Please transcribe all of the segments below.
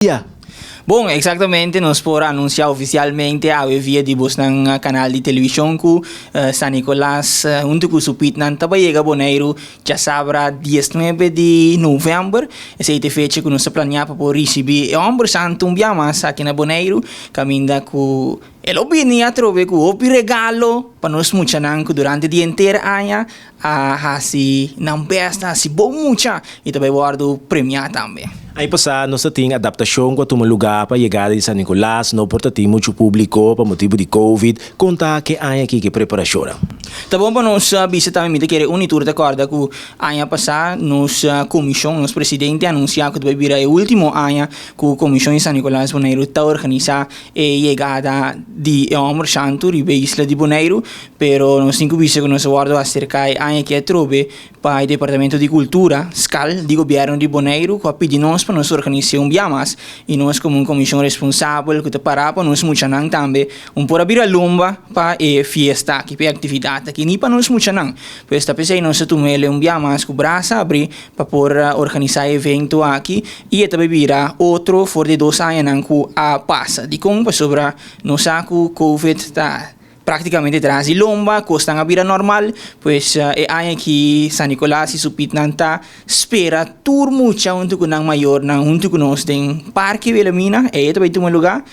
Yeah. Bom, exatamente, nós por anunciar oficialmente a via de bus ng canal de televisão ku San Nicolas untuk supit nan tabayega boneiro já sabra 19 de novembro essa é a fecha que nós planeamos para receber o ombro santo um dia mais aqui na boneiro caminda ku elo bini a trove ku opi regalo para nós muchanang durante o dia inteiro anha a hasi nang besta hasi bom mucha e também guardo premiar também. Aí passar nossa tem adaptação com um lugar para chegar de San Nicolás, não porta tem muito público por motivo de Covid, conta que há aqui que preparação. Tá bom para nós visitar também que unitur de acordo com ano passado nos comissão, nos presidente anunciar que vai vir o último ano que a comissão de San Nicolás Bonaire está organizar a chegada de Omar Santo ribe Isla de Bonaire, pero nós temos visto que nós guardo acerca ano que é trobe para o Departamento de Cultura, SCAL, de Governo de Bonaire, que pedi nós para nós organizar dia mais e nós como comissão responsável que te parar para nós muchanang também por abrir a lomba para a fiesta, que é atividade que nem para nós muchanang. Pois está pensando nós tomele dia mais com o braço abrir para por organizar evento aqui e também virá outro for de 2 anos que a passa de como sobre nós que Covid está praticamente traz e lomba, costa a vida normal, pois é aí que San Nicolás e Supit nanta espera tur mucha junto com ang maior na junto com nós tem parque Villamina, é também um lugar,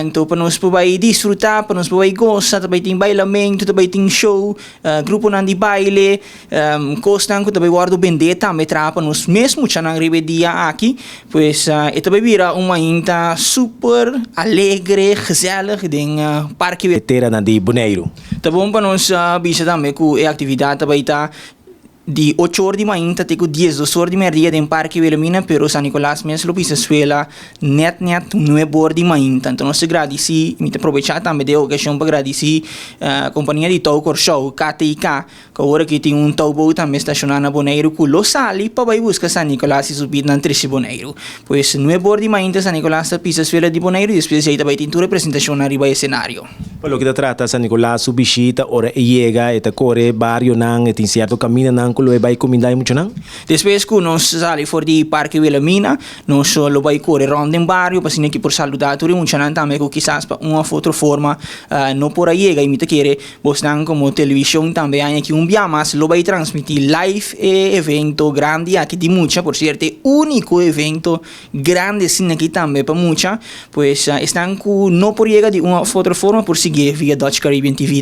então para nós poder desfrutar, para nós poder gostar, também tem bailamento, também tem show, grupo nan de baile, costa que também guardo vender também para nós mesmo já nang dia aqui, pois é também vira uma inta super alegre, gezellig, den parque Vetera na de Bonaire. Tá bom para nós bisa também que a atividade também está de 8 horas de manhã até 10 horas de meia em Parque Villamina, pero San Nicolás mesmo lo pisa escola net 9 horas de manhã. Então nós agradecemos, me aproveitar também de ocasião para agradecer a companhia de Tour Show, KTIK, que agora que tem towboat também estacionado na Bonaire, que lo sali para ir buscar San Nicolás e subir na Trece Bonaire. Pois 9 horas de manhã San Nicolás pisa escola de Bonaire e depois aí também tem tua representação na riba cenário. Pelo que trata San Nicolás, su visita, ora chega, eta corre, barrio nang, tem certo caminho nang, que lo vai comandar muito nang? Depois que nós saímos fora de Parque Villamina, nós lo vai correr ronda em barrio, para aqui por saludar, tudo muito nang também, que quizás para uma outra forma, não por aí chega, imita querer, vos nang como televisão também, aqui dia mais, lo vai transmitir live evento grande, aqui de mucha, por certo, único evento grande, assim aqui também, para mucha, pois estão que não por chega de uma outra forma, por seguir via Dutch Caribbean TV